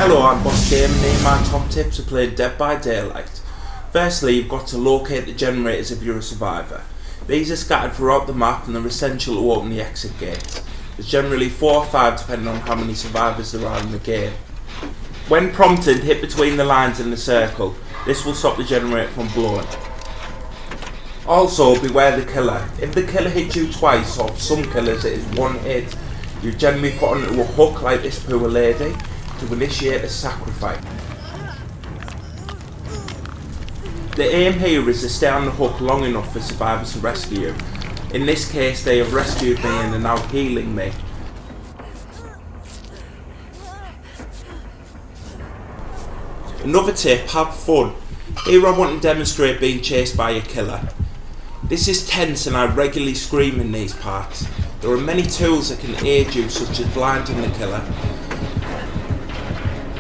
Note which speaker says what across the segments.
Speaker 1: Hello, I'm Boss Game and here are my top tips to play Dead by Daylight. Firstly, you've got to locate the generators if you're a survivor. These are scattered throughout the map and they're essential to open the exit gates. There's generally 4 or 5 depending on how many survivors there are in the game. When prompted, hit between the lines in the circle. This will stop the generator from blowing. Also, beware the killer. If the killer hits you twice, or for some killers it is one hit, you generally put onto a hook like this poor lady to initiate a sacrifice. The aim here is to stay on the hook long enough for survivors to rescue you. In this case, they have rescued me and are now healing me. Another tip, have fun. Here I want to demonstrate being chased by a killer. This is tense and I regularly scream in these parts. There are many tools that can aid you, such as blinding the killer.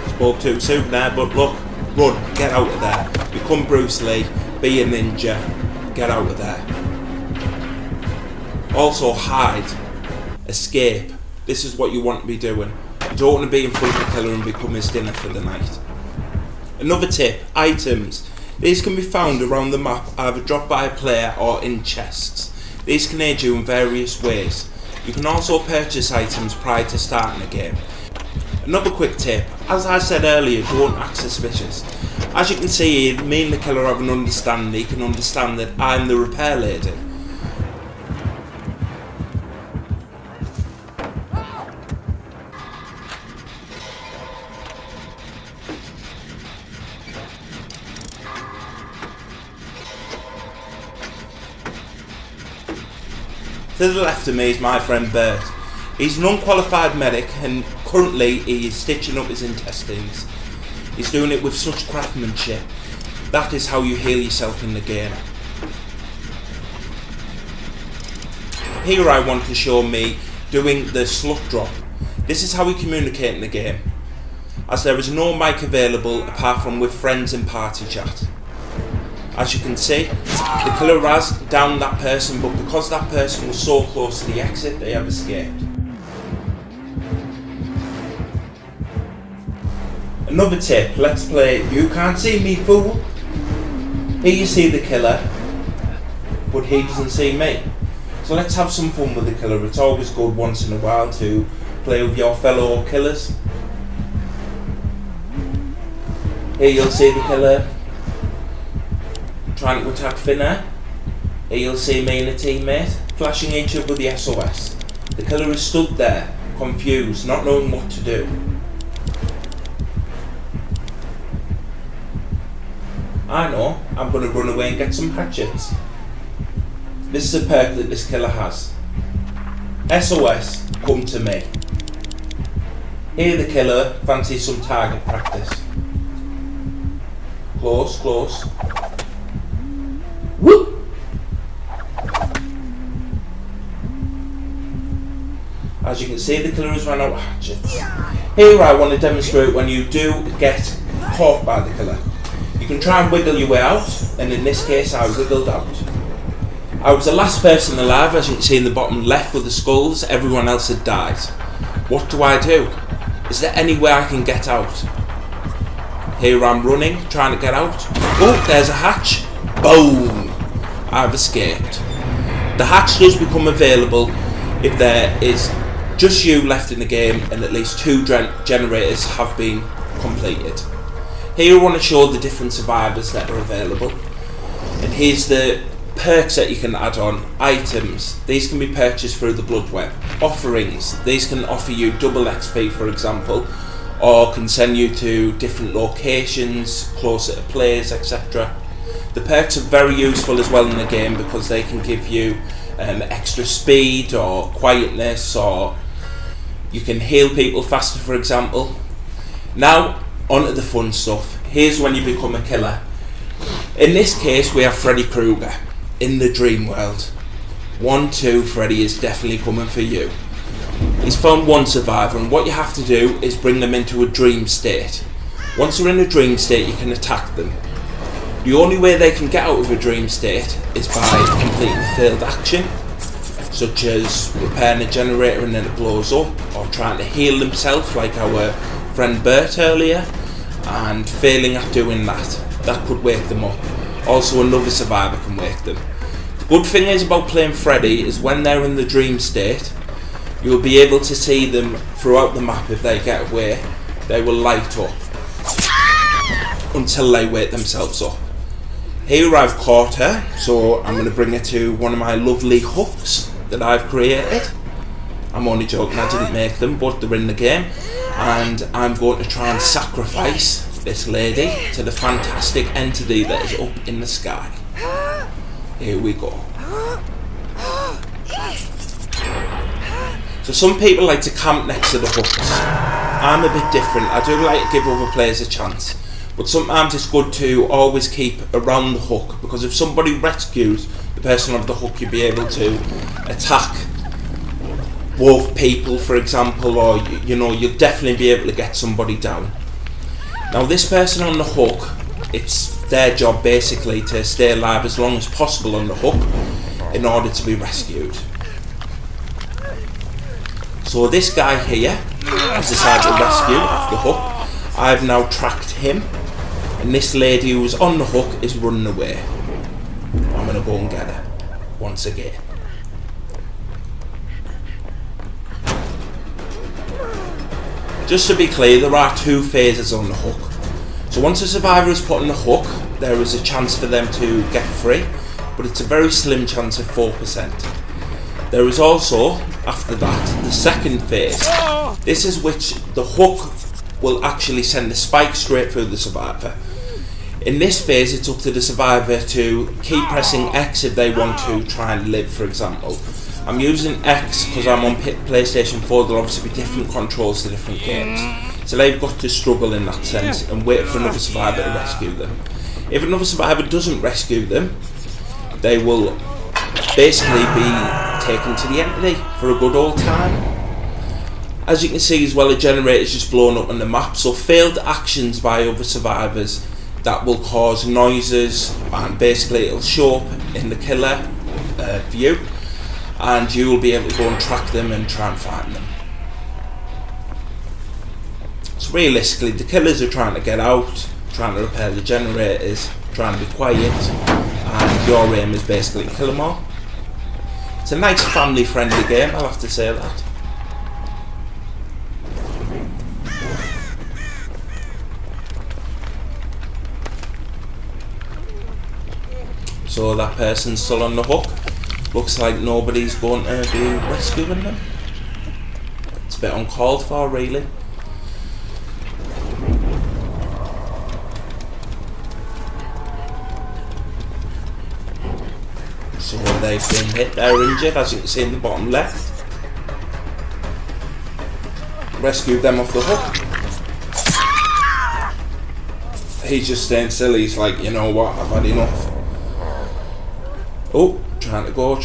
Speaker 1: Spoke too soon there, but look, run, get out of there. Become Bruce Lee, be a ninja, get out of there. Also hide, escape. This is what you want to be doing. You don't want to be in front of the killer and become his dinner for the night. Another tip, items. These can be found around the map, either dropped by a player or in chests. These can aid you in various ways. You can also purchase items prior to starting a game. Another quick tip, as I said earlier, don't act suspicious. As you can see here, me and the killer have an understanding. He can understand that I'm the repair lady. To the left of me is my friend Bert. He's an unqualified medic and currently he is stitching up his intestines. He's doing it with such craftsmanship. That is how you heal yourself in the game. Here I want to show me doing the slut drop. This is how we communicate in the game, as there is no mic available apart from with friends in party chat. As you can see, the killer has downed that person, but because that person was so close to the exit, they have escaped. Another tip, let's play You Can't See Me, Fool. Here you see the killer, but he doesn't see me. So let's have some fun with the killer. It's always good once in a while to play with your fellow killers. Here you'll see the killer trying to attack Finnair. Here you'll see me and a teammate flashing each other with the SOS. The killer is stood there, confused, not knowing what to do. I know, I'm going to run away and get some hatchets. This is a perk that this killer has. SOS, come to me. Here the killer fancies some target practice. Close, close. Whoop! As you can see, the killer has run out of hatchets. Here I want to demonstrate when you do get caught by the killer. You can try and wiggle your way out, and in this case I wiggled out. I was the last person alive, as you can see in the bottom left with the skulls. Everyone else had died. What do I do? Is there any way I can get out? Here I'm running, trying to get out. Oh, there's a hatch. Boom! I've escaped. The hatch does become available if there is just you left in the game and at least 2 generators have been completed. Here I want to show the different survivors that are available. And here's the perks that you can add on. Items. These can be purchased through the blood web. Offerings. These can offer you double XP, for example, or can send you to different locations, closer to players, etc. The perks are very useful as well in the game because they can give you extra speed or quietness, or you can heal people faster, for example. Now, on to the fun stuff. Here's when you become a killer. In this case, we have Freddy Krueger in the dream world. 1, 2, Freddy is definitely coming for you. He's found one survivor, and what you have to do is bring them into a dream state. Once they're in a dream state, you can attack them. The only way they can get out of a dream state is by completing a failed action, such as repairing a generator and then it blows up, or trying to heal themselves like our friend Bert earlier, and failing at doing that could wake them up. Also, another survivor can wake them. The good thing is about playing Freddy is when they're in the dream state, you'll be able to see them throughout the map. If they get away, they will light up until they wake themselves up. Here I've caught her, so I'm going to bring her to one of my lovely hooks that I've created. I'm only joking, I didn't make them, but they're in the game. And I'm going to try and sacrifice this lady to the fantastic entity that is up in the sky. Here we go. So some people like to camp next to the hooks. I'm a bit different. I do like to give other players a chance. But sometimes it's good to always keep around the hook, because if somebody rescues the person on the hook, you'll be able to attack both people, for example, or you'll definitely be able to get somebody down. Now this person on the hook, it's their job basically to stay alive as long as possible on the hook in order to be rescued. So this guy here has decided to rescue off the hook. I've now tracked him, and this lady who was on the hook is running away. I'm going to go and get her once again. Just to be clear, there are two phases on the hook. So once a survivor is put on the hook, there is a chance for them to get free, but it's a very slim chance of 4%. There is also, after that, the second phase. This is which the hook will actually send the spike straight through the survivor. In this phase, it's up to the survivor to keep pressing X if they want to try and live, for example. I'm using X because I'm on PlayStation 4. There'll obviously be different controls to different games. So they've got to struggle in that sense and wait for another survivor to rescue them. If another survivor doesn't rescue them, they will basically be taken to the entity for a good old time. As you can see as well, a generator is just blown up on the map. So failed actions by other survivors that will cause noises, and basically it'll show up in the killer view, and you will be able to go and track them and try and find them. So realistically, the killers are trying to get out, trying to repair the generators, trying to be quiet, and your aim is basically to kill them all. It's a nice family friendly game, I'll have to say that. So that person's still on the hook. Looks like nobody's going to be rescuing them. It's a bit uncalled for, really. So they've been hit, they're injured, as you can see in the bottom left. Rescued them off the hook. He's just staying still, he's like, you know what, I've had enough. Oh, trying to go.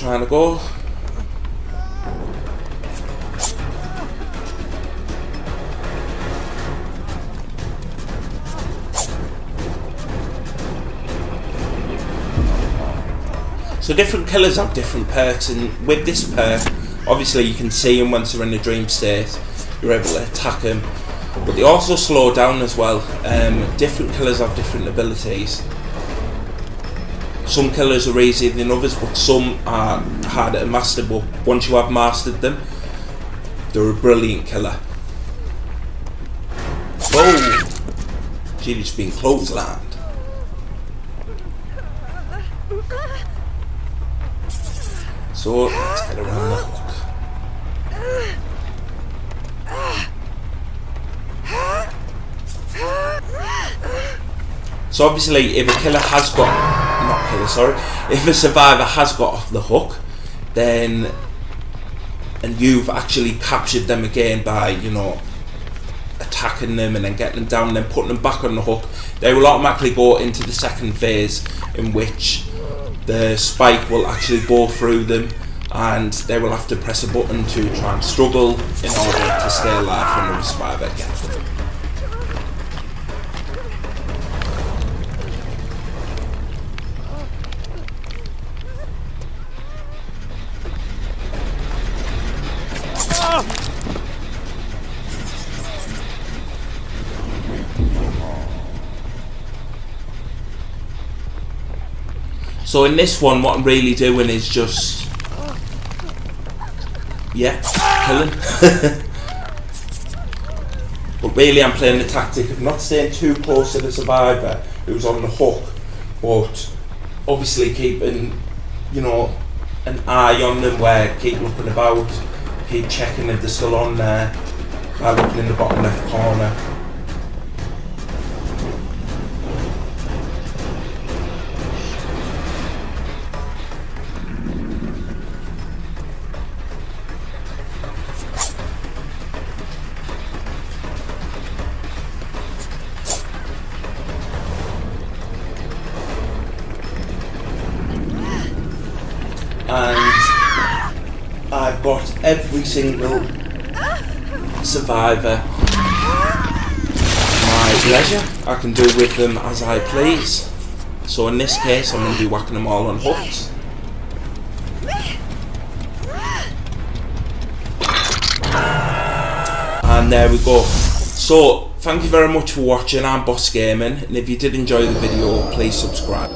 Speaker 1: So different killers have different perks, and with this perk, obviously you can see them once they're in a dream state, you're able to attack them, but they also slow down as well. Different killers have different abilities. Some killers are easier than others, but some are harder to master, but once you have mastered them, they're a brilliant killer. Oh! She's just been clotheslined. So, let's get around the hook. So obviously, if a killer has got... if a survivor has got off the hook, then, and you've actually captured them again by, attacking them and then getting them down and then putting them back on the hook, they will automatically go into the second phase, in which the spike will actually go through them and they will have to press a button to try and struggle in order to stay alive when the survivor gets them. So in this one, what I'm really doing is just, yeah, killing. But really I'm playing the tactic of not staying too close to the survivor who's on the hook, but obviously keeping, you know, an eye on them, where keep looking about, keep checking if they're still on there, by looking in the bottom left corner. And I've got every single survivor at my leisure. I can do with them as I please. So in this case, I'm going to be whacking them all on hooks. And there we go. So thank you very much for watching. I'm Boss Gaming, and if you did enjoy the video, please subscribe.